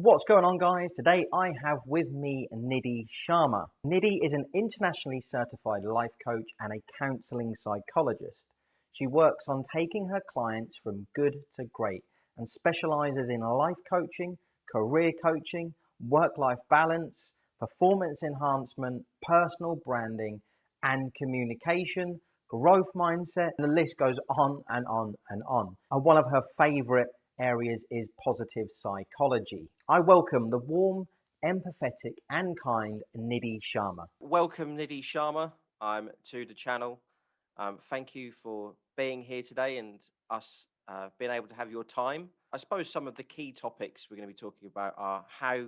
What's going on, guys? Today I have with me Nidhi Sharma. Nidhi is an internationally certified life coach and a counselling psychologist. She works on taking her clients from good to great and specializes in life coaching, career coaching, work-life balance, performance enhancement, personal branding, and communication, growth mindset, and the list goes on and on and on. And one of her favorite areas is positive psychology. I welcome the warm, empathetic, and kind Nidhi Sharma. Welcome, Nidhi Sharma, to the channel. Thank you for being here today and us being able to have your time. I suppose some of the key topics we're going to be talking about are how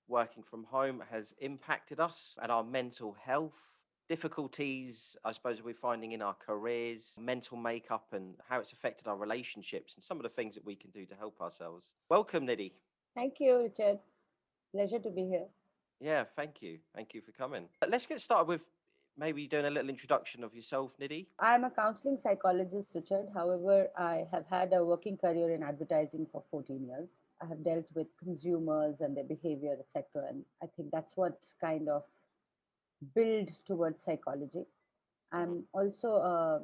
working from home has impacted us and our mental health, difficulties, I suppose, we're finding in our careers, mental makeup, and how it's affected our relationships, and some of the things that we can do to help ourselves. Welcome, Nidhi. Thank you, Richard. Pleasure to be here. Yeah, thank you. Thank you for coming. Let's get started with maybe doing a little introduction of yourself, Nidhi. I'm a counseling psychologist, Richard. However, I have had a working career in advertising for 14 years. I have dealt with consumers and their behavior, etc. And I think that's what kind of build towards psychology. Hmm. I'm also a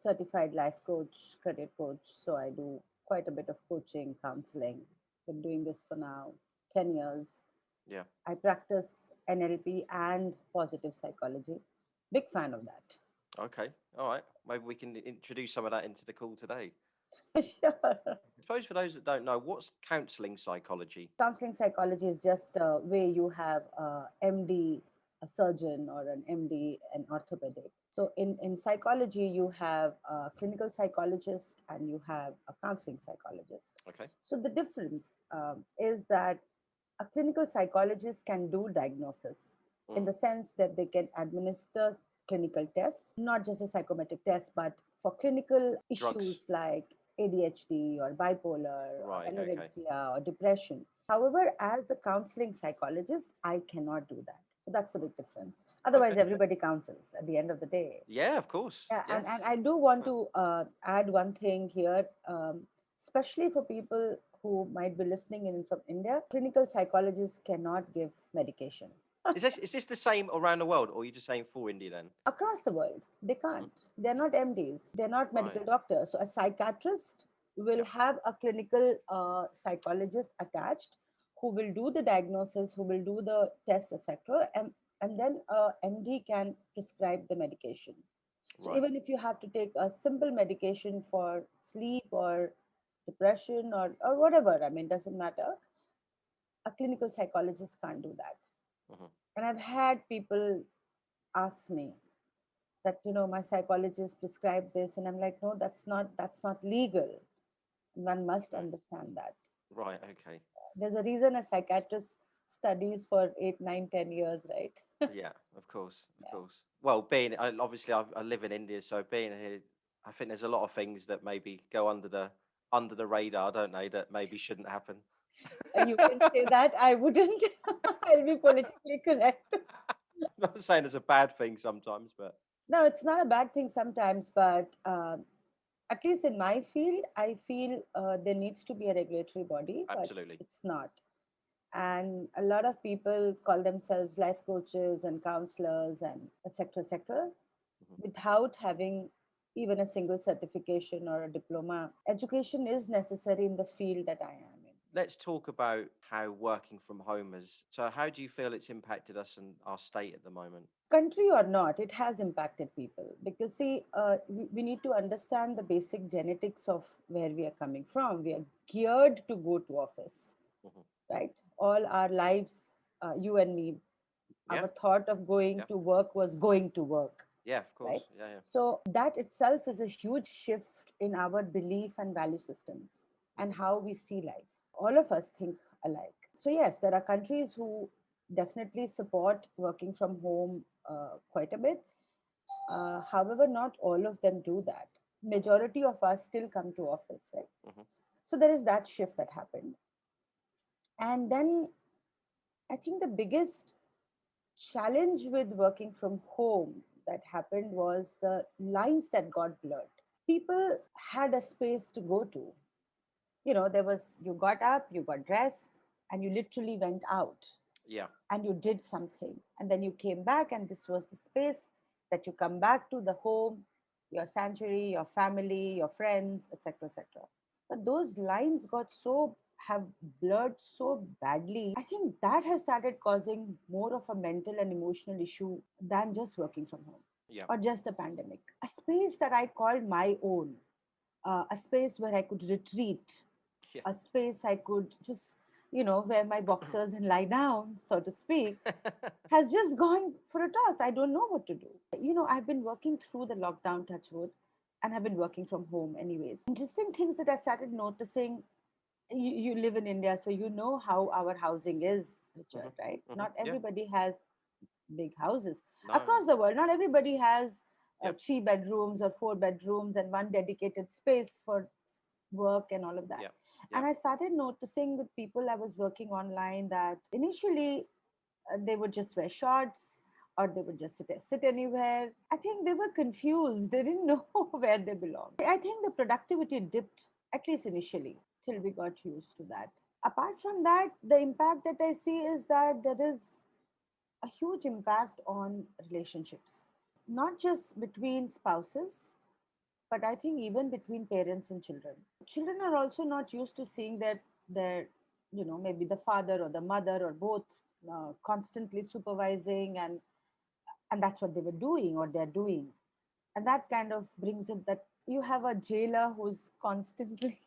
certified life coach, career coach. So I do quite a bit of coaching, counseling. Been doing this for now 10 years. Yeah. I practice NLP and positive psychology. Big fan of that. Okay. All right. Maybe we can introduce some of that into the call today. Sure. I suppose for those that don't know, what's counselling psychology? Counseling psychology is just a way you have a MD, a surgeon, or an MD, an orthopedic. So in psychology, you have a clinical psychologist and you have a counseling psychologist. Okay. So the difference is that a clinical psychologist can do diagnosis in Mm. the sense that they can administer clinical tests, not just a psychometric test, but for clinical Drugs. issues like ADHD or bipolar or Right. Okay. anorexia or depression. However, as a counseling psychologist, I cannot do that. So that's the big difference. Otherwise, Okay. everybody counsels at the end of the day. Yeah, of course. Yeah, Yes. and I do want to add one thing here, especially for people who might be listening in from India. Clinical psychologists cannot give medication Is this the same around the world, or are you just saying for India then? across the world. They Hmm. can't. They're not MDs. They're not Right. medical doctors. So a psychiatrist will Yeah. have a clinical psychologist attached who will do the diagnosis, who will do the tests, etc. And then a MD can prescribe the medication. So Right. even if you have to take a simple medication for sleep or depression or whatever, I mean, doesn't matter. A clinical psychologist can't do that. Hmm. And I've had people ask me that, my psychologist prescribed this, and I'm like, no, that's not legal. One must Okay. understand that. Right. Okay. There's a reason a psychiatrist studies for 8, 9, 10 years, right? Yeah. Of course. Of Yeah. course. Well, obviously I live in India, so being here, I think there's a lot of things that maybe go under the radar, don't they? That maybe shouldn't happen. You can say that. I wouldn't. I'll be politically correct. Not saying it's a bad thing sometimes, but No, it's not a bad thing sometimes, but at least in my field, I feel there needs to be a regulatory body, but absolutely. it's not. And a lot of people call themselves life coaches and counselors and etc. etc. Mhm. without having even a single certification or a diploma. Education is necessary in the field that I am in. Let's talk about how working from home is. So, how do you feel it's impacted us and our state at the moment? Country or not, it has impacted people because see, we need to understand the basic genetics of where we are coming from. We are geared to go to office, Hmm. right? All our lives, you and me, Yeah, our thought of going yeah, to work was going to work, yeah, of right? course. Yeah, yeah. So that itself is a huge shift in our belief and value systems and Hmm. how we see life. All of us think alike. So yes, there are countries who definitely support working from home quite a bit. However, not all of them do that. Majority of us still come to office, right? Hmm. So there is that shift that happened. And then I think the biggest challenge with working from home that happened was the lines that got blurred. People had a space to go to. There was, you got up, you got dressed, and you literally went out Yeah. and you did something, and then you came back, and this was the space that you come back to, the home, your sanctuary, your family, your friends, etc., etc. But those lines got so have blurred so badly. I think that has started causing more of a mental and emotional issue than just working from home Yeah. or just the pandemic. A space that I called my own, a space where I could retreat, Yeah. a space I could just, wear my boxers and lie down, so to speak, has just gone for a toss. I don't know what to do. I've been working through the lockdown, touch wood, and have been working from home anyways. Interesting things that I started noticing. You live in India, so you know how our housing is, Richard, right? Not Yeah. everybody has big houses No, no. across the world. Not everybody has Yep. 3 bedrooms or 4 bedrooms and one dedicated space for work and all of that. Yep. And Yep. I started noticing with people I was working online that initially they would just wear shorts or they would just sit anywhere. I think they were confused. They didn't know where they belonged. I think the productivity dipped, at least initially, till we got used to that. Apart from that, the impact that I see is that there is a huge impact on relationships, not just between spouses, but I think even between parents and children. Children are also not used to seeing their maybe the father or the mother or both constantly supervising, and that's what they were doing or they're doing, and that kind of brings it that you have a jailer who's constantly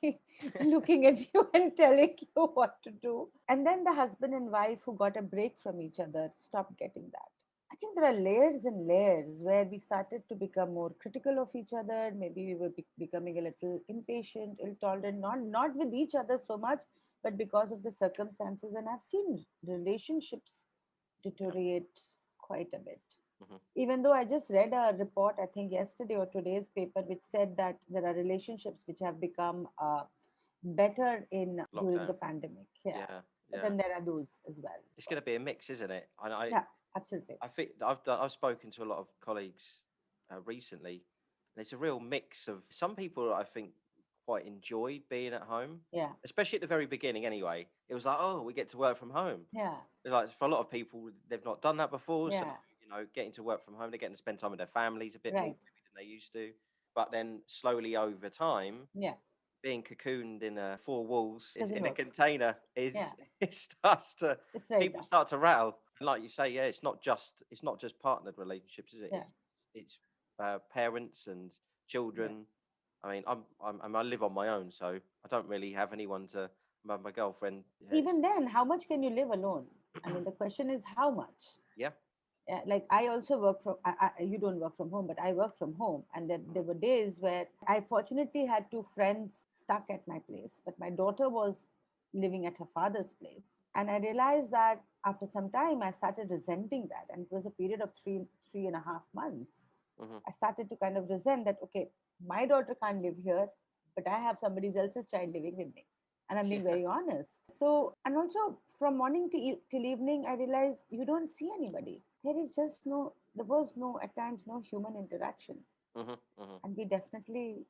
looking at you and telling you what to do, and then the husband and wife who got a break from each other stopped getting that. I think there are layers and layers where we started to become more critical of each other. Maybe we were becoming a little impatient, intolerant, not with each other so much, but because of the circumstances. And I've seen relationships Yeah. deteriorate quite a bit. Mhm. Even though I just read a report, I think yesterday or today's paper, which said that there are relationships which have become better in during the Lockdown. pandemic. Yeah, Yeah. but Yeah. then there are those as well. It's going to be a mix, isn't it? And Yeah, absolutely. I think I've spoken to a lot of colleagues recently, and it's a real mix of some people I think quite enjoyed being at home, Yeah, especially at the very beginning. Anyway, it was like, oh, we get to work from home. yeah, It's like for a lot of people, they've not done that before, so yeah. getting to work from home, they're getting to spend time with their families a bit more Right. maybe than they used to. But then slowly over time, Yeah, being cocooned in four walls doesn't in a work. container Yeah, is it starts to it's very people tough. start to rattle. And like you say, yeah, it's not just partnered relationships, is it? Yeah, It's parents and yeah. children. I mean, I live on my own, so I don't really have anyone to. My girlfriend, yeah, Even then, how much can you live alone? I mean, the question is how much. yeah, Yeah, like I also work from you don't work from home, but I work from home, and then there were days where I fortunately had two friends stuck at my place, but my daughter was living at her father's place, and I realized that after some time I started resenting that, and it was a period of three and a half months. hmm I started to kind of resent that, okay, my daughter can't live here, but I have somebody else's child living with me, and I'm being yeah, very honest. So, and also from morning to till evening, I realized you don't see anybody. There was no, at times, no human interaction. hmm And we definitely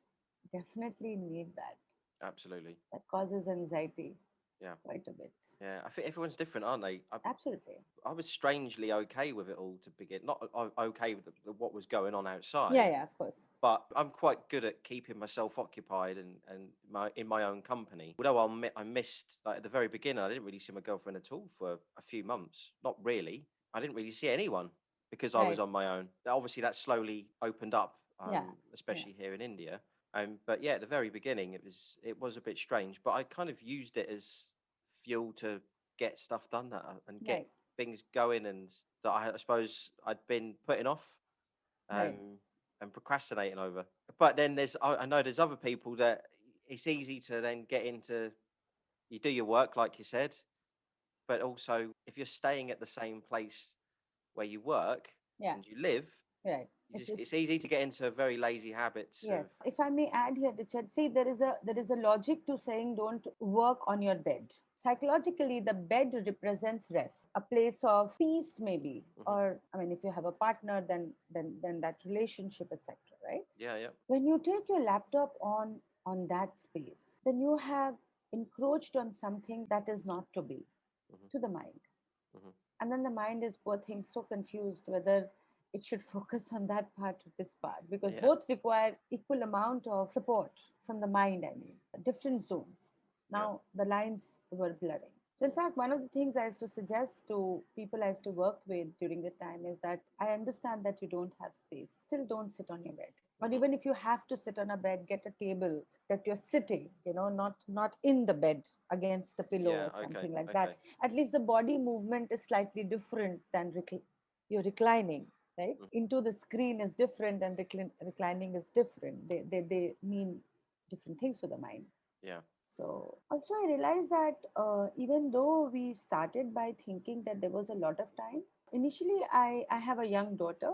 need that. absolutely, That causes anxiety yeah, quite a bit. yeah. I think everyone's different, aren't they? Absolutely. I was strangely okay with it all to begin. Not okay with what was going on Yeah, outside, yeah, of course. but I'm quite good at keeping myself occupied and in my own company. Although I missed like at the very beginning, I didn't really see my girlfriend at all for a few months. Not really. I didn't really see anyone because I was Right. on my own. Obviously, that slowly opened up, Yeah. Yeah. especially here in India. But yeah, at the very beginning, it was a bit strange. But I kind of used it as fuel to get stuff done and get Right. things going, and that I suppose I'd been putting off Right. um, and procrastinating over. But then I know there's other people that it's easy to then get into. You do your work, like you said, but also if you're staying at the same place where you work Yeah. and you live, Right. it's easy to get into very lazy habits of Yes, if I may add here, Richard, see there is a logic to saying don't work on your bed. Psychologically, the bed represents rest, a place of peace, maybe, Mhm. or I mean, if you have a partner, then that relationship, etc. Right? Yeah, yeah, When you take your laptop on that space, then you have encroached on something that is not to be. to the mind. Hmm. And then the mind is, poor thing, so confused whether it should focus on that part or this part, because Yeah. both require equal amount of support from the mind. I mean, different zones. Yeah. Now the lines were blurring. So in Mm. fact, one of the things I used to suggest to people I used to work with during the time is that I understand that you don't have space. Still don't sit on your bed. Or Mhm. even if you have to sit on a bed, get a table that you're sitting, not in the bed against the pillow Yeah. or Okay. something like that. Okay. At least the body movement is slightly different than you're reclining, right? Mm. Into the screen is different, and reclining is different. They mean different things to the mind. Yeah. So also I realized that even though we started by thinking that there was a lot of time, initially I have a young daughter.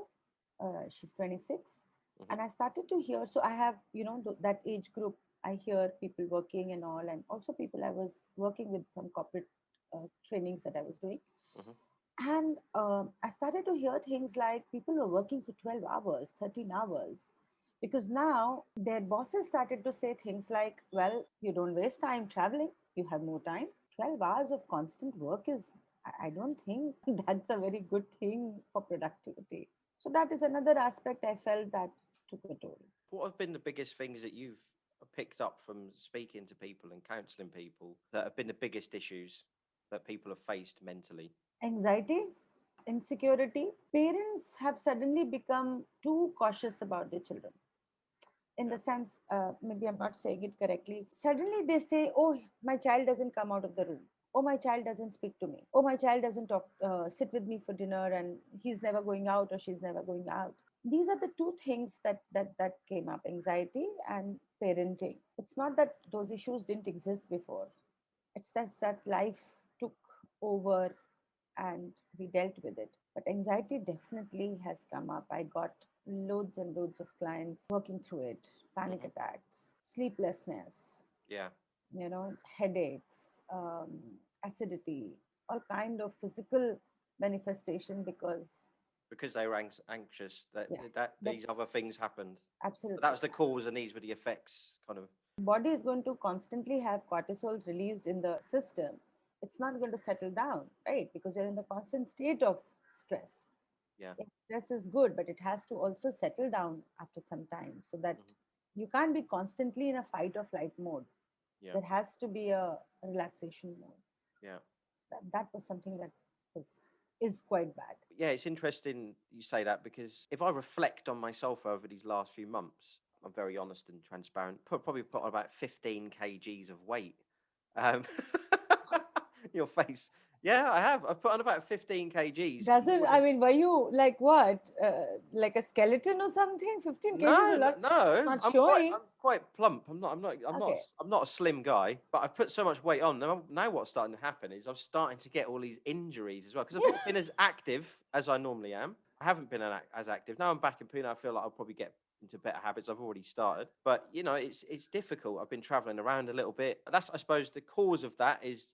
She's 26, Hmm. and I started to hear. So I have, that age group. I hear people working and all, and also people I was working with, some corporate trainings that I was doing. Hmm. And I started to hear things like people were working for 12 hours, 13 hours, because now their bosses started to say things like, well, you don't waste time traveling, you have more time. 12 hours of constant work is, I don't think that's a very good thing for productivity. So that is another aspect I felt that took a toll. What have been the biggest things that you've picked up from speaking to people and counselling people that have been the biggest issues that people have faced mentally? Anxiety, insecurity. Parents have suddenly become too cautious about their children, in Yeah. the sense, maybe I'm not saying it correctly. Suddenly they say, oh, my child doesn't come out of the room. Oh, my child doesn't speak to me. Oh, my child doesn't sit with me for dinner, and he's never going out or she's never going out. These are the two things that came up: anxiety and parenting. It's not that those issues didn't exist before. It's that life took over and we dealt with it. But anxiety definitely has come up. I got loads and loads of clients working through it: panic Hmm. attacks, sleeplessness, Yeah. headaches, acidity, all kind of physical manifestation because, Because they were anxious that yeah, that these other things happened. But that absolutely. was the cause, and these were the effects, kind of. Body is going to constantly have cortisol released in the system. It's not going to settle down, right? Because you're in the constant state of stress. Yeah. If stress is good, but it has to also settle down after some time, so that Hmm. you can't be constantly in a fight or flight mode. Yeah. There has to be a relaxation mode. Yeah. So that was something that was is quite bad. Yeah, it's interesting you say that, because if I reflect on myself over these last few months, I'm very honest and transparent. Probably put on about 15 kgs of weight. Um, your face. Yeah, I have. I've put on about 15 kgs Doesn't, more I than. mean, were you like what, like a skeleton or something? 15 kgs is a lot. It's No. not I'm quite. showing. I'm quite plump. I'm not. I'm not. I'm not. Okay. I'm not a slim guy. But I've put so much weight on. Now what's starting to happen is I'm starting to get all these injuries as well, because I've not been as active as I normally am. I haven't been as active. Now I'm back in Pune. I feel like I'll probably get into better habits. I've already started, but it's difficult. I've been traveling around a little bit. That's, I suppose, the cause of that is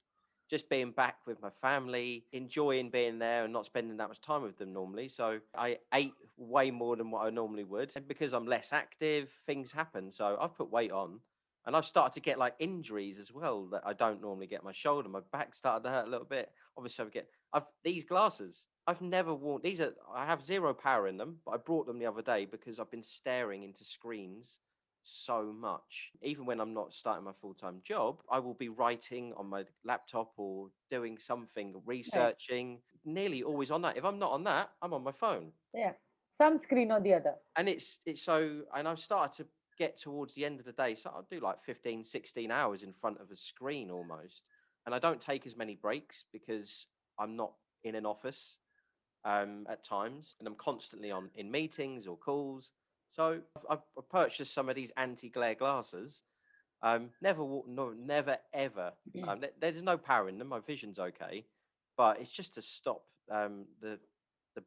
just being back with my family, enjoying being there and not spending that much time with them normally. So I ate way more than what I normally would. And because I'm less active, things happen. So I've put weight on, and I've started to get like injuries as well that I don't normally get. My shoulder, my back started to hurt a little bit. Obviously, I've these glasses. I've never worn these. I have zero power in them, but I brought them the other day because I've been staring into screens so much. Even when I'm not starting my full-time job, I will be writing on my laptop or doing something, Right. researching, nearly always on that. If I'm not on that, I'm on my phone. Yeah. Some screen or the other. And it's so, and I've started to get towards the end of the day. So I'll do like 15, 16 hours in front of a screen almost. And I don't take as many breaks because I'm not in an office at times, and I'm constantly on in meetings or calls. So I've purchased some of these anti-glare glasses. Never ever. There's no power in them. My vision's okay, but it's just to stop the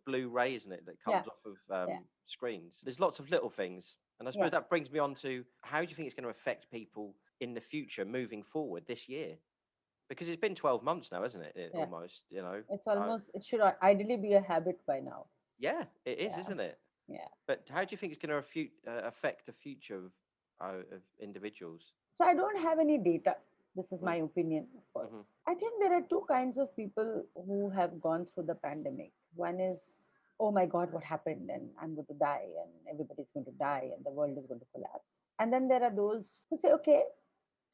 blue ray, isn't it, that Yeah. comes off of Yeah. screens. There's lots of little things, and I Yeah. suppose that brings me on to, how do you think it's going to affect people in the future, moving forward this year? Because it's been 12 months now, isn't it? Yeah. Almost, you know. It's almost, it should ideally be a habit by now. Yeah, it is, Yeah. isn't it? Yeah. But how do you think it's going to affect the future of individuals? So I don't have any data. This is Mm-hmm. my opinion, of Mm-hmm. course. I think there are two kinds of people who have gone through the pandemic. One is, oh my God, what happened? And I'm going to die, and everybody's going to die, and the world is going to collapse. And then there are those who say, okay,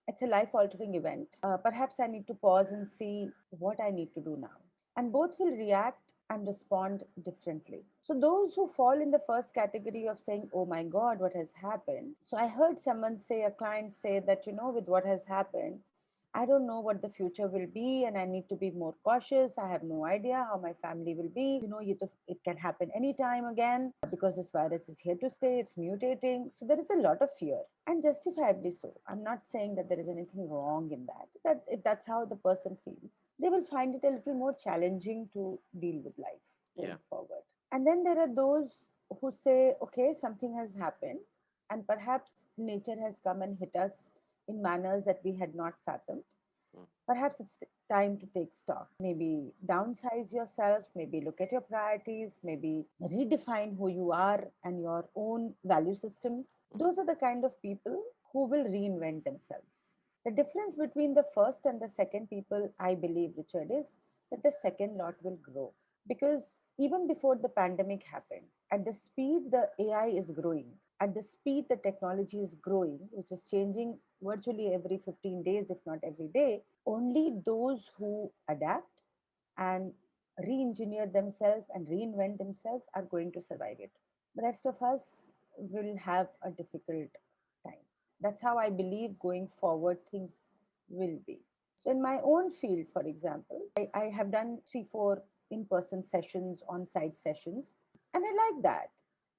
it's a life altering event. Perhaps I need to pause and see what I need to do now. And both will react and respond differently. So, those who fall in the first category of saying, oh my God, what has happened? So, I heard someone say, a client say that, with what has happened, I don't know what the future will be, and I need to be more cautious. I have no idea how my family will be. It can happen anytime again because this virus is here to stay, it's mutating. So there is a lot of fear, and justifiably so. I'm not saying that there is anything wrong in that. That if that's how the person feels, they will find it a little more challenging to deal with life Yeah. going forward. And then there are those who say, okay, something has happened, and perhaps nature has come and hit us in manners that we had not fathomed. Mm. Perhaps it's time to take stock. Maybe downsize yourself, maybe look at your priorities, maybe redefine who you are and your own value systems. Mm-hmm. Those are the kind of people who will reinvent themselves. The difference between the first and the second people, I believe, Richard, is that the second lot will grow. Because even before the pandemic happened, at the speed the AI is growing, at the speed the technology is growing, which is changing virtually every 15 days, if not every day, only those who adapt and re engineer themselves and reinvent themselves are going to survive it. The rest of us will have a difficult time. That's how I believe going forward things will be. So, in my own field, for example, I have done 3, 4 in person sessions, on site sessions, and I like that.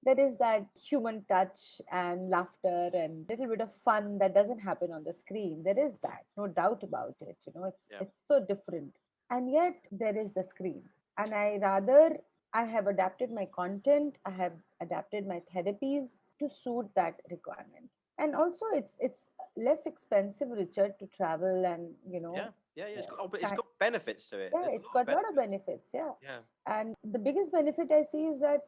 There is that human touch and laughter and little bit of fun that doesn't happen on the screen. There is that, no doubt about it. Yeah. It's so different, and yet there is the screen. And I have adapted my content, I have adapted my therapies to suit that requirement. And also it's less expensive, Richard, to travel and Yeah. Yeah. Yeah. But it's time. got benefits to it. Yeah, There's a it's lot of got a lot of benefits. benefits. Yeah. Yeah. And the biggest benefit I see is that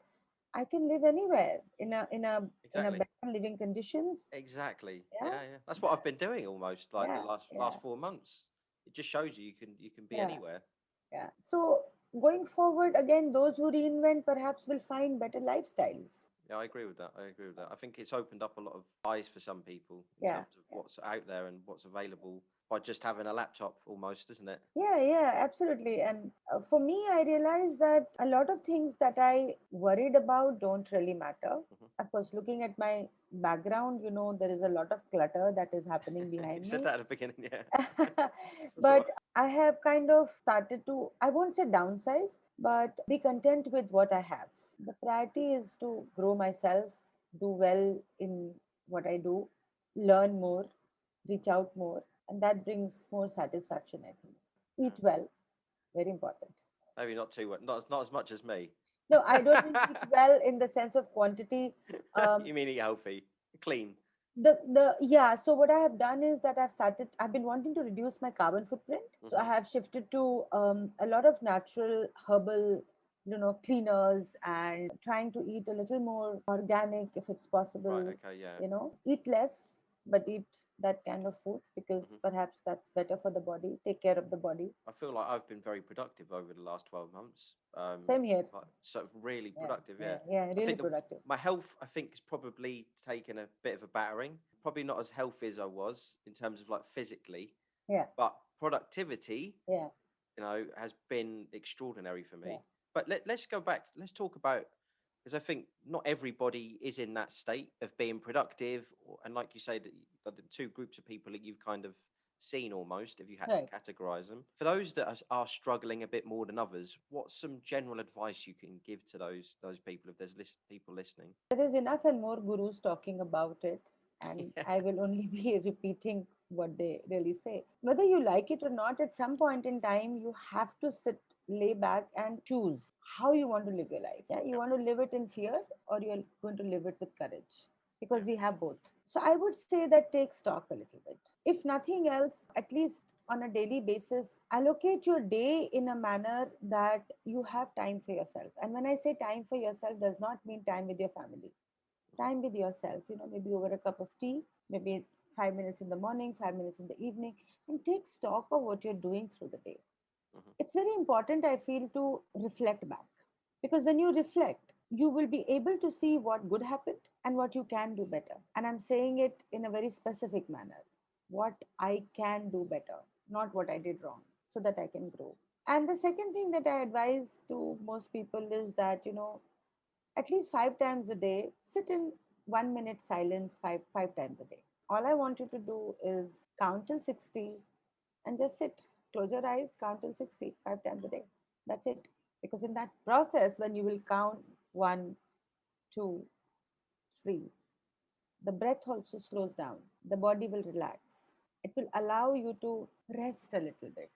I can live anywhere in a Exactly. better living conditions. Exactly. Yeah. Yeah. Yeah. That's what I've been doing almost like the Yeah. last Yeah. 4 months. It just shows you can be Yeah. anywhere. Yeah. So going forward, again, those who reinvent perhaps will find better lifestyles. Yeah, I agree with that. I agree with that. I think it's opened up a lot of eyes for some people in Yeah. terms of what's out there and what's available by just having a laptop almost, isn't it? Yeah, absolutely. And for me, I realized that a lot of things that I worried about don't really matter. Hmm. Of course, looking at my background, there is a lot of clutter that is happening You behind said me. that at the beginning, yeah. That's all But right. I have kind of started to, I won't say downsize, but be content with what I have. The priority is to grow myself, do well in what I do, learn more, reach out more, and that brings more satisfaction, I think. Eat well, very important. Maybe not too well, not as much as me. No, I don't mean eat well in the sense of quantity. Um, You mean eat healthy, clean? the yeah, so what I have done is that I've been wanting to reduce my carbon footprint. So I Hmm. have shifted to a lot of natural herbal cleaners, and trying to eat a little more organic if it's Right. possible. Okay. Yeah. Eat less but eat that kind of food, because Hmm. perhaps that's better for the body. Take care of the body. I feel like I've been very productive over the last 12 months. Same here. Like so really Yeah, productive. Yeah. yeah, I really think productive. my health, I think, has probably taken a bit of a battering. Probably not as healthy as I was in terms of like physically, Yeah, but productivity, yeah, has been extraordinary for yeah. me. But let's go back. Let's talk about, because I think not everybody is in that state of being productive, and like you say, that the two groups of people that you've kind of seen almost, if you had to Right. categorize them. For those that are struggling a bit more than others, what's some general advice you can give to those people if there's people listening? There is enough and more gurus talking about it, and Yeah. I will only be repeating what they really say. Whether you like it or not, at some point in time, you have to sit, lay back, and choose how you want to live your life. Yeah, you Yeah. want to live it in fear, or you're going to live it with courage, Yeah. because we have both. So I would say that take stock a little bit. If nothing else, at least on a daily basis, allocate your day in a manner that you have time for yourself. And when I say time for yourself, does not mean time with your family. Time with yourself, maybe over a cup of tea, maybe 5 minutes in the morning, 5 minutes in the evening, and take stock of what you're doing through the day. Hmm. It's very important, I feel, to reflect back, because when you reflect, you will be able to see what good happened and what you can do better. And I'm saying it in a very specific manner, what I can do better, not what I did wrong, so that I can grow. And the second thing that I advise to most people is that, at least 5 times a day, sit in 1 minute silence five times a day. All I want you to do is count till 60 and just sit. Close your eyes, count till 60 5 times a day. That's it. Because in that process, when you will count one, two, three, the breath also slows down. The body will relax. It will allow you to rest a little bit,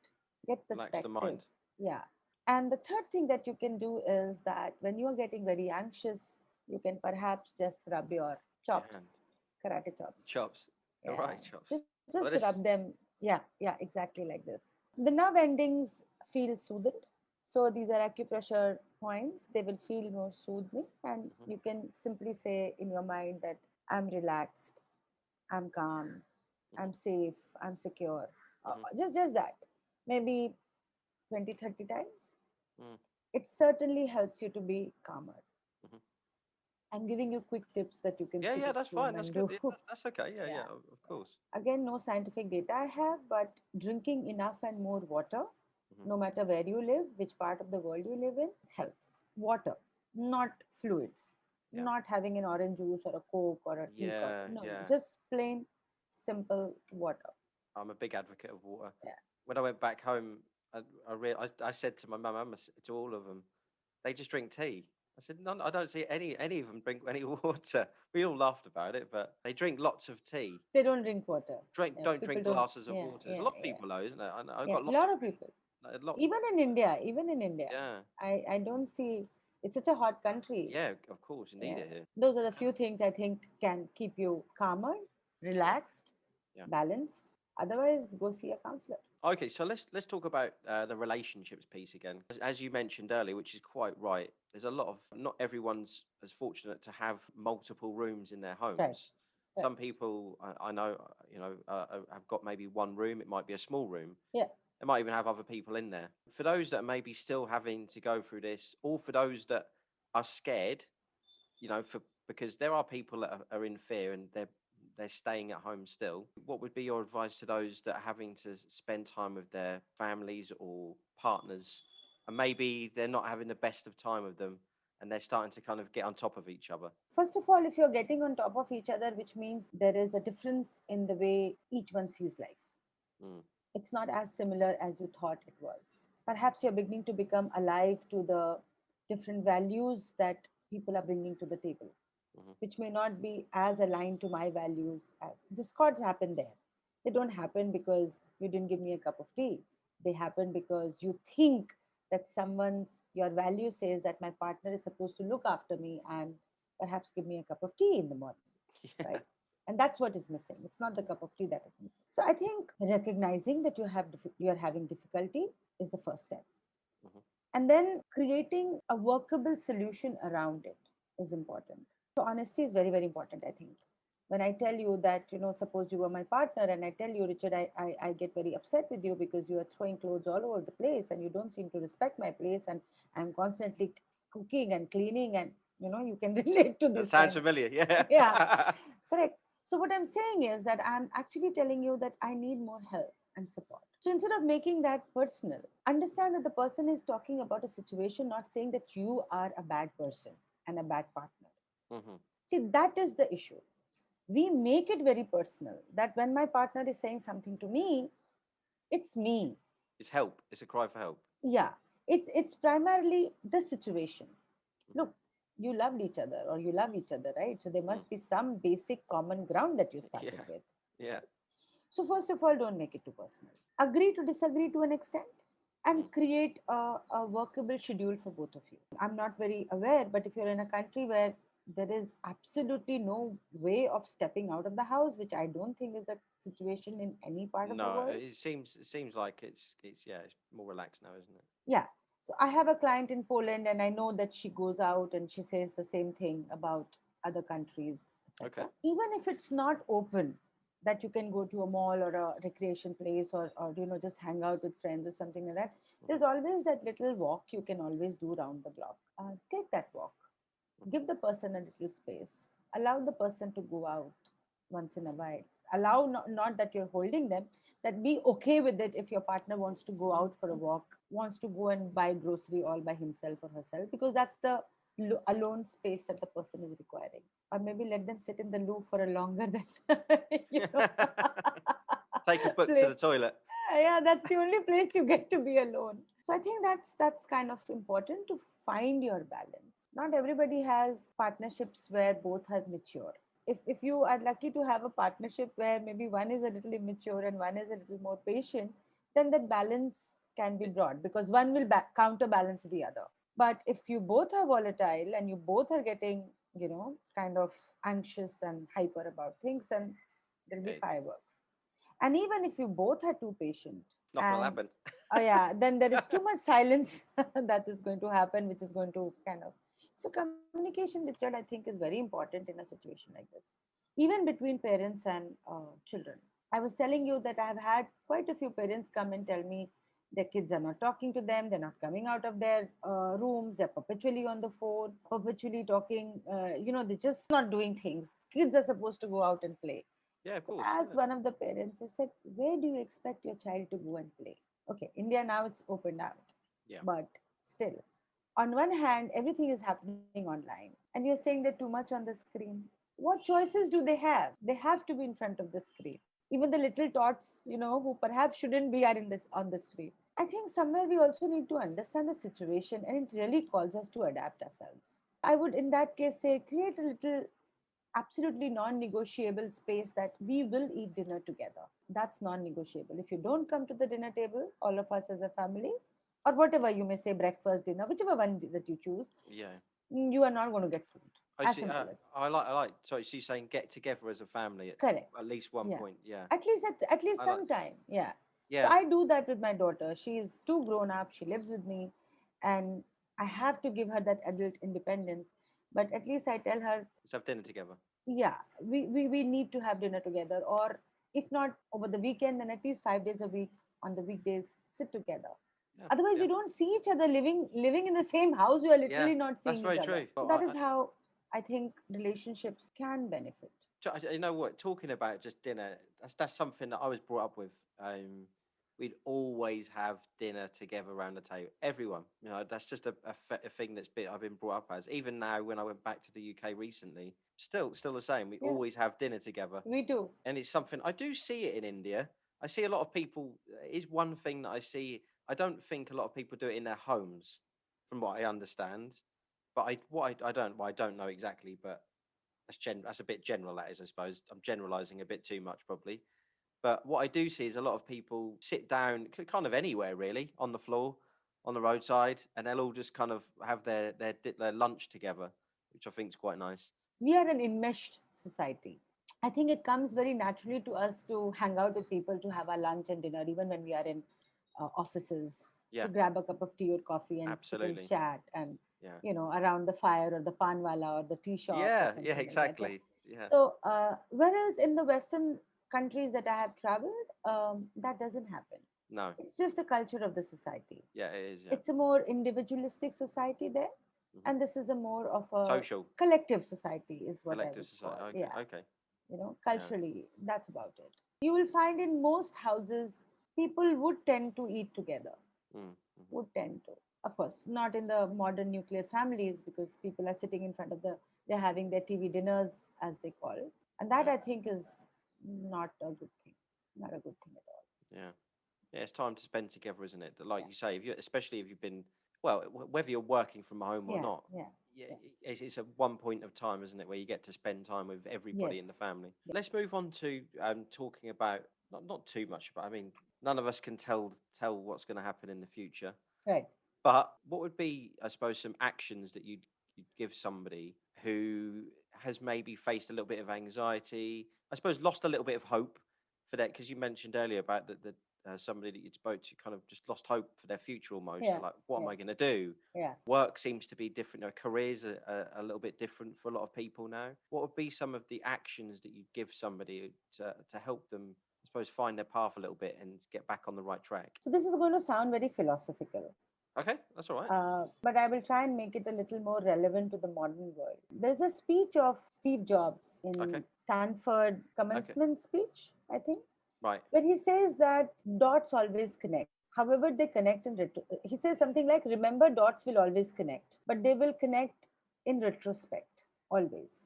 get Relax the perspective. mind. Yeah. And the third thing that you can do is that when you are getting very anxious, you can perhaps just rub your Your chops, hand. karate chops. Chops. All Yeah. right, chops. Just Well, rub this. them. Yeah, exactly like this. The nerve endings feel soothed. So these are acupressure points. They will feel more soothing. And Mhm, you can simply say in your mind that I'm relaxed, I'm calm, mhm, I'm safe, I'm secure. mhm, Just that. Maybe 20, 30 times. mhm, It certainly helps you to be calmer. mhm. I'm giving you quick tips that you can Yeah, sit yeah, at that's home fine. That's and good. do. Yeah, that's okay. Yeah, Yeah, yeah, of yeah. course. Again, no scientific data I have, but drinking enough and more water, Mhm. no matter where you live, which part of the world you live in, helps. Water, not fluids, Yeah, not having an orange juice or a Coke or a tea yeah, coffee. No, no, yeah. just plain, simple water. I'm a big advocate of water. Yeah. When I went back home, I said to my mum, to all of them, they just drink tea. I said, no, I don't see any of them drink any water. We all laughed about it, but they drink lots of tea. They don't drink water. Drink, Yeah, don't people drink don't. glasses of Yeah, water. There's a yeah, lot of yeah. people though, isn't there? I know, I've Yeah, got a lots lot of of friends. people. Lots of Even in India, even in India, yeah, I don't see. It's such a hot country. yeah, of course, you need Yeah, it here. those are the Yeah, few things I think can keep you calmer, yeah, relaxed, yeah. balanced. Otherwise, go see a counselor. Okay, so let's talk about the relationships piece again. As you mentioned earlier, which is quite right. There's a lot of not everyone's as fortunate to have multiple rooms in their Right, homes. right. Some people I know, have got maybe one room. It might be a small room. Yeah. They might even have other people in there. For those that are maybe still having to go through this, or for those that are scared, for because there are people that are in fear and they're staying at home still. What would be your advice to those that are having to spend time with their families or partners, and maybe they're not having the best of time with them, and they're starting to kind of get on top of each other? First of all, if you're getting on top of each other, which means there is a difference in the way each one sees life. Mm, It's not as similar as you thought it was. Perhaps you're beginning to become alive to the different values that people are bringing to the table, mhm. which may not be as aligned to my values. As discords happen there, they don't happen because you didn't give me a cup of tea. They happen because you think that someone's your value says that my partner is supposed to look after me and perhaps give me a cup of tea in the morning, Yeah. right? And that's what is missing. It's not the cup of tea that is missing. So I think recognizing that you are having difficulty is the first step, Mhm. and then creating a workable solution around it is important. So honesty is very, very important, I think. When I tell you that, suppose you were my partner and I tell you, Richard, I get very upset with you because you are throwing clothes all over the place and you don't seem to respect my place, and I'm constantly cooking and cleaning, and you can relate to That this sounds kind of. familiar. Yeah. Yeah, correct. So what I'm saying is that I'm actually telling you that I need more help and support. So instead of making that personal, understand that the person is talking about a situation, not saying that you are a bad person and a bad partner. Hmm. See, that is the issue. We make it very personal that when my partner is saying something to me, it's me. It's help. It's a cry for help. Yeah, it's primarily the situation. Hmm. Look, you loved each other or you love each other, right? So there Mm. must be some basic common ground that you started Yeah. with. Yeah. So, first of all, don't make it too personal. Agree to disagree to an extent Mm. and create a workable schedule for both of you. I'm not very aware, but if you're in a country where there is absolutely no way of stepping out of the house, which I don't think is the situation in any part of the No, world. it seems like it's yeah, it's more relaxed now, isn't it? Yeah. So, I have a client in Poland, and I know that she goes out and she says the same thing about other countries, Okay. etc. Even if it's not open, that you can go to a mall or a recreation place, or just hang out with friends or something like that. There's always that little walk you can always do around the block. Take that walk. Give the person a little space. Allow the person to go out once in a while. Allow, not that you're holding them, that be okay with it if your partner wants to go out for a walk, wants to go and buy grocery all by himself or herself, because that's the alone space that the person is requiring. Or maybe let them sit in the loo for a longer than you know Take a book to place. the toilet. Yeah, that's the only place you get to be alone. So I think that's kind of important, to find your balance. Not everybody has partnerships where both are mature. If you are lucky to have a partnership where maybe one is a little immature and one is a little more patient, then that balance can be brought, because one will counterbalance the other. But if you both are volatile and you both are getting, kind of anxious and hyper about things, then there'll be It, fireworks. And even if you both are too patient, nothing will and happen. oh yeah, then there is too much silence that is going to happen, which is going to kind of. So communication, Richard, I think is very important in a situation like this, even between parents and children. I was telling you that I have had quite a few parents come and tell me their kids are not talking to them, they're not coming out of their rooms, they're perpetually on the phone, perpetually talking. They're just not doing things. Kids are supposed to go out and play. Yeah, of So course. I asked one of the parents, I said, where do you expect your child to go and play? Okay, India now it's opened out, Yeah. but still, on one hand, everything is happening online, and you're saying they're too much on the screen. What choices do they have? They have to be in front of the screen. Even the little tots, who perhaps shouldn't be, are in this on the screen. I think somewhere we also need to understand the situation, and it really calls us to adapt ourselves. I would, in that case, say create a little absolutely non-negotiable space that we will eat dinner together. That's non-negotiable. If you don't come to the dinner table, all of us as a family, or whatever you may say, breakfast, dinner, whichever one that you choose, Yeah. you are not going to get food. I As see. simple as. I like. So she's saying get together as a family Correct. at least one Yeah. point. Yeah. At least I like. sometime. Yeah. So Yeah. I do that with my daughter. She's too grown up. She lives with me, and I have to give her that adult independence. But at least I tell her, Let's have dinner together. yeah, we need to have dinner together, or if not over the weekend, then at least 5 days a week on the weekdays, sit together. Yeah. Otherwise Yeah. you don't see each other, living in the same house, you are Yeah. literally not That's seeing each very other. true. So that is how I think relationships can benefit. You know what? Talking about just dinner, that's something that I was brought up with. We'd always have dinner together around the table. Everyone, that's just a thing I've been brought up as. Even now, when I went back to the UK recently, still the same. We Yeah, always have dinner together, we do. and it's something I do see it in India. I see a lot of people. Is one thing that I see. I don't think a lot of people do it in their homes, from what I understand. But I don't know exactly, but that's a bit general, that is, I suppose. I'm generalizing a bit too much probably. But what I do see is a lot of people sit down kind of anywhere really, on the floor, on the roadside, and they'll all just kind of have their lunch together, which I think is quite nice. We are an enmeshed society. I think it comes very naturally to us to hang out with people, to have our lunch and dinner, even when we are in offices, to Yeah, grab a cup of tea or coffee and sit and absolutely. chat, and Yeah. around the fire or the panwala or the tea shop or Yeah, something like that. Yeah. exactly. Yeah. So whereas in the Western countries that I have traveled, that doesn't happen. No. It's just the culture of the society. Yeah, it is. Yeah. It's a more individualistic society there, Hmm. and this is a more of a Social, collective society, is what I collective would society. call. Okay. Yeah, Okay. Yeah. culturally, that's about it. You will find in most houses, people would tend to eat together, Mm-hmm. would tend to. Of course, not in the modern nuclear families, because people are sitting in front of they're having their TV dinners, as they call, and that Yeah. I think is not a good thing, not a good thing at all. Yeah. Yeah, it's time to spend together, isn't it? Like Yeah, you say, especially if you've been, well, whether you're working from home or yeah, not, yeah, yeah, yeah. it's a one point of time, isn't it, where you get to spend time with Yes, everybody in the family. yeah. Let's move on to talking about not too much, but I mean, none of us can tell what's going to happen in the future. Right. But what would be, I suppose, some actions that you'd give somebody who has maybe faced a little bit of anxiety, I suppose, lost a little bit of hope for that? Because you mentioned earlier about somebody that you'd spoke to kind of just lost hope for their future almost. Yeah, Like, what am yeah, I going to do? yeah. Work seems to be different. Careers are a little bit different for a lot of people now. What would be some of the actions that you'd give somebody to help them, I suppose, find their path a little bit and get back on the right track? So this is going to sound very philosophical, Okay, that's all right. but I will try and make it a little more relevant to the modern world. There's a speech of Steve Jobs Okay, in Stanford okay, commencement speech, I think, right. where he says that dots always connect. However, they connect in he says something like, "Remember, dots will always connect, but they will connect in retrospect, always."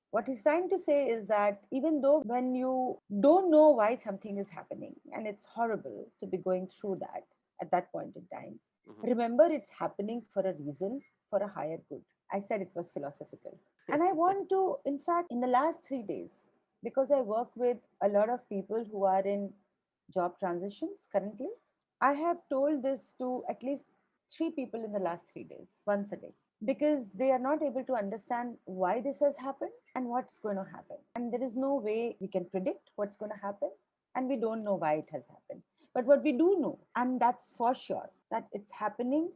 What he's trying to say is that even though when you don't know why something is happening and it's horrible to be going through that at that point in time, Hmm. remember it's happening for a reason, for a higher good. I said it was philosophical. And I want to, in fact, in the last 3 days, because I work with a lot of people who are in job transitions currently, I have told this to at least 3 people in the last 3 days, once a day, because they are not able to understand why this has happened and what's going to happen. And there is no way we can predict what's going to happen, and we don't know why it has happened. But what we do know, and that's for sure, that it's happening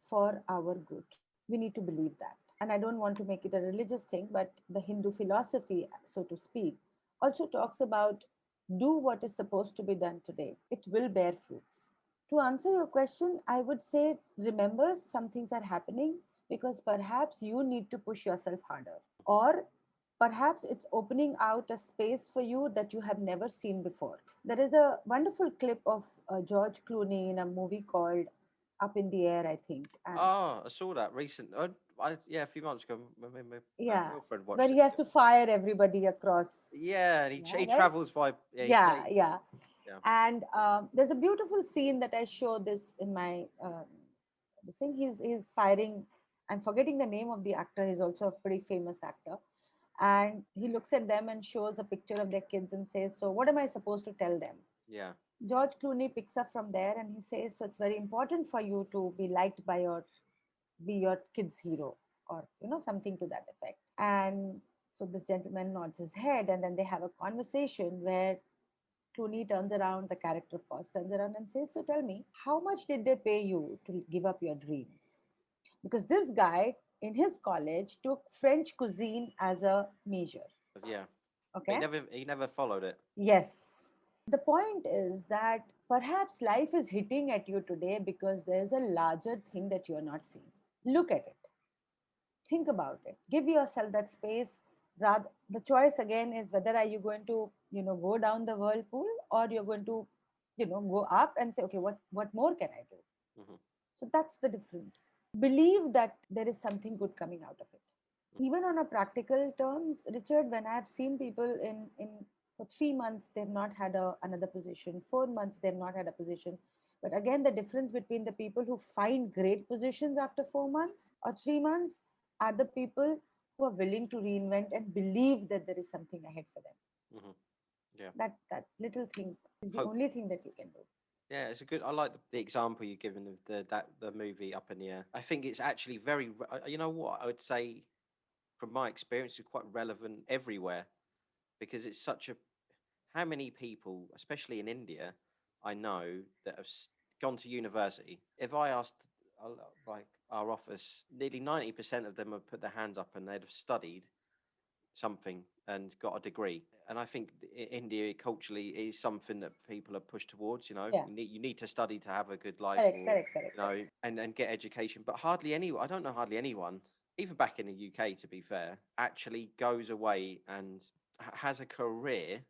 for our good. We need to believe that. And I don't want to make it a religious thing, but the Hindu philosophy, so to speak, also talks about do what is supposed to be done today. It will bear fruits. To answer your question, I would say remember some things are happening because perhaps you need to push yourself harder. Or perhaps it's opening out a space for you that you have never seen before. There is a wonderful clip of George Clooney in a movie called Up in the Air, I think. And Oh, I saw that recent. Yeah, a few months ago, my yeah, girlfriend where watched he it. has to fire everybody across. Yeah, and Yeah, he right? travels by. Yeah, Yeah, yeah. yeah. And there's a beautiful scene that I show this in my this thing. He's firing. I'm forgetting the name of the actor. He's also a pretty famous actor. And he looks at them and shows a picture of their kids and says, "So what am I supposed to tell them?" Yeah. George Clooney picks up from there and he says, "So it's very important for you to be liked by be your kid's hero," or something to that effect. And so this gentleman nods his head, and then they have a conversation where Clooney turns around, the character first turns around and says, "So tell me, how much did they pay you to give up your dreams?" Because this guy in his college took French cuisine as a major. Yeah. But Okay. he never followed it. Yes. The point is that perhaps life is hitting at you today because there's a larger thing that you're not seeing. Look at it. Think about it. Give yourself that space. Rather, the choice again is whether are you going to, go down the whirlpool, or you're going to, go up and say, okay, what more can I do? Hmm. So that's the difference. Believe that there is something good coming out of it. Even on a practical terms, Richard, when I've seen people in for 3 months, they've not had another position. 4 months, they've not had a position. But again, the difference between the people who find great positions after 4 months or 3 months are the people who are willing to reinvent and believe that there is something ahead for them. Hmm. Yeah. That little thing is the Hope. only thing that you can do. Yeah, it's a good. I like the example you've given of the movie Up in the Air. I think it's actually You know what I would say, from my experience, is quite relevant everywhere because it's such a. How many people, especially in India, I know that have gone to university. If I asked, like our office, nearly 90% of them have put their hands up and they'd have studied something and got a degree. And I think India culturally is something that people are pushed towards. Yeah, You need to study to have a good life, correct, or correct, correct, correct. and get education. But hardly anyone. I don't know hardly anyone, even back in the UK, to be fair, actually goes away and has a career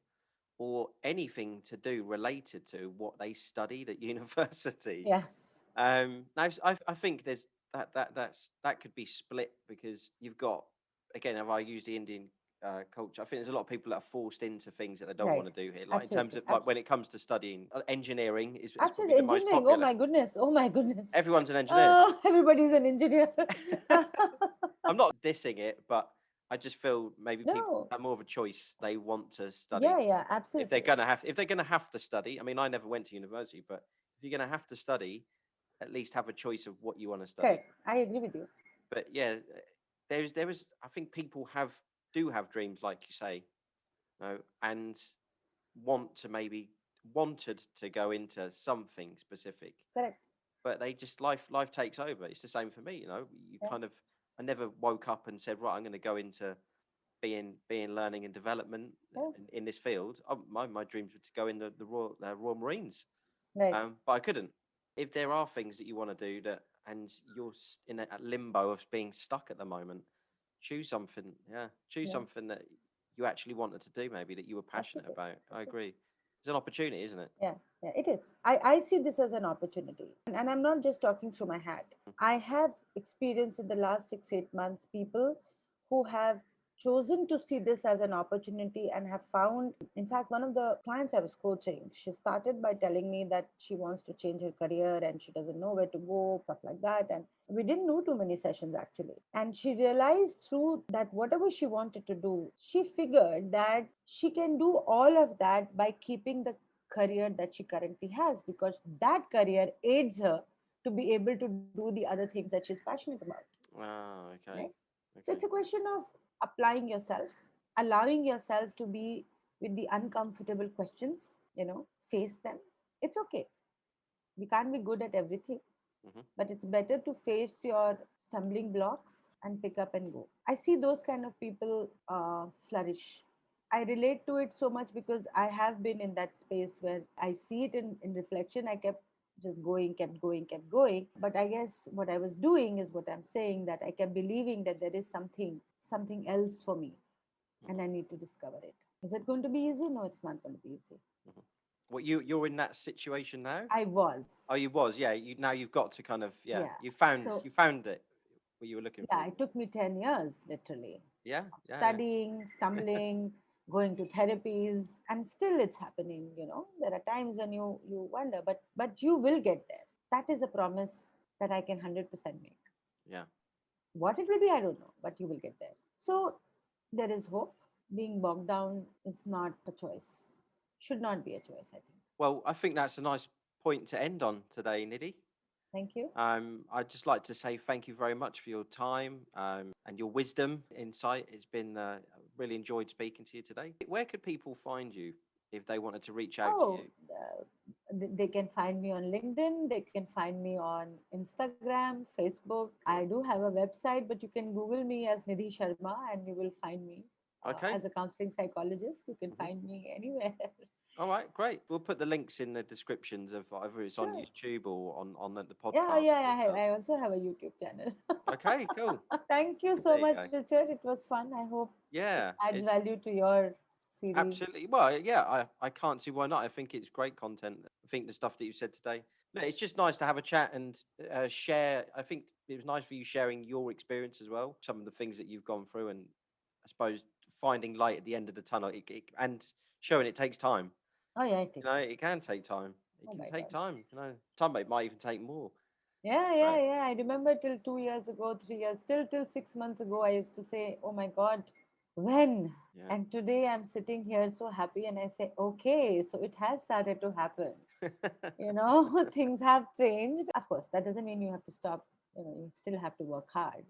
or anything to do related to what they studied at university. Yeah, Now I think there's that could be split because you've got, again, if I use the Indian culture, I think there's a lot of people that are forced into things that they don't right. want to do here. Like in terms Absolutely. of, like, when it comes to studying, engineering is probably Absolutely. the most Engineering. Oh popular. my goodness. Oh my goodness. Everyone's an engineer. Oh, everybody's an engineer. I'm not dissing it, but I just feel maybe people No. have more of a choice. They want to study. Yeah, yeah, If they're absolutely. gonna have if they're gonna have to study, I mean, I never went to university, but if you're gonna have to study, at least have a choice of what you want to study. Correct. I agree with you. But yeah, there is I think people do have dreams, like you say, and want to maybe wanted to go into something specific, Correct. but they just life takes over. It's the same for me, you know. You Yeah. kind of I never woke up and said, right, I'm going to go into being learning and development Yeah. in this field. My dreams were to go in the Royal Marines, Right. but I couldn't. If there are things that you want to do that, and you're in a limbo of being stuck at the moment, choose something. Yeah, choose Yeah. something that you actually wanted to do, maybe that you were passionate Absolutely. about. I Absolutely. agree. It's an opportunity, isn't it? Yeah, yeah, it is. I see this as an opportunity. And I'm not just talking through my hat. I have experienced in the last 6, 8 months people who have chosen to see this as an opportunity and have found, in fact, one of the clients I was coaching, she started by telling me that she wants to change her career and she doesn't know where to go, stuff like that. And we didn't do too many sessions actually. And she realized through that whatever she wanted to do, she figured that she can do all of that by keeping the career that she currently has, because that career aids her to be able to do the other things that she's passionate about. Ah, Right? okay, So okay. it's a question of applying yourself, allowing yourself to be with the uncomfortable questions, face them. It's okay. We can't be good at everything, Hmm. but it's better to face your stumbling blocks and pick up and go. I see those kind of people flourish. I relate to it so much because I have been in that space where I see it in reflection. I kept just going, kept going, kept going. But I guess what I was doing is what I'm saying, that I kept believing that there is something else for me and I need to discover it. Is it going to be easy? No, it's not going to be easy. Hmm. What you're in that situation now? I was. Oh, you was, yeah. Now you've got to kind of, yeah. Yeah. So, You found it, what you were looking yeah, for. it took me 10 years literally Yeah, of yeah, studying, stumbling, going to therapies, and still it's happening. There are times when you wonder, but you will get there. That is a promise that I can 100% make. yeah. What it will be, I don't know, but you will get there. So there is hope. Being bogged down is not a choice. Should not be a choice, I think. Well, I think that's a nice point to end on today, Nidhi. Thank you. I'd just like to say thank you very much for your time and your wisdom, insight. It's been really enjoyed speaking to you today. Where could people find you if they wanted to reach out to Oh, you? they can find me on LinkedIn. They can find me on Instagram, Facebook. I do have a website, but you can Google me as Nidhi Sharma and you will find me. Okay. As a counseling psychologist, you can Hmm. find me anywhere. All right, great. We'll put the links in the descriptions of either it's on Sure. YouTube or on the Yeah, podcast. yeah, I also have a YouTube channel. Okay, cool. Thank you There so you much, go. Richard. It was fun. I hope it Yeah, adds it's value to your series. absolutely. Well, yeah, I can't see why not. I think it's great content. I think the stuff that you said today. No, it's just nice to have a chat and share. I think it was nice for you sharing your experience as well, some of the things that you've gone through, and I suppose finding light at the end of the tunnel and showing it takes time. Oh, yeah, it You takes know, time. it can take time. It Oh, can my take gosh. time. You know, some it might even take more. Yeah, yeah, But yeah. I remember till 2 years ago, 3 years, till 6 months ago, I used to say, "Oh my God, when?" yeah. And today I'm sitting here so happy, and I say, "Okay, so it has started to happen." Things have changed. Of course, that doesn't mean you have to stop. You still have to work hard.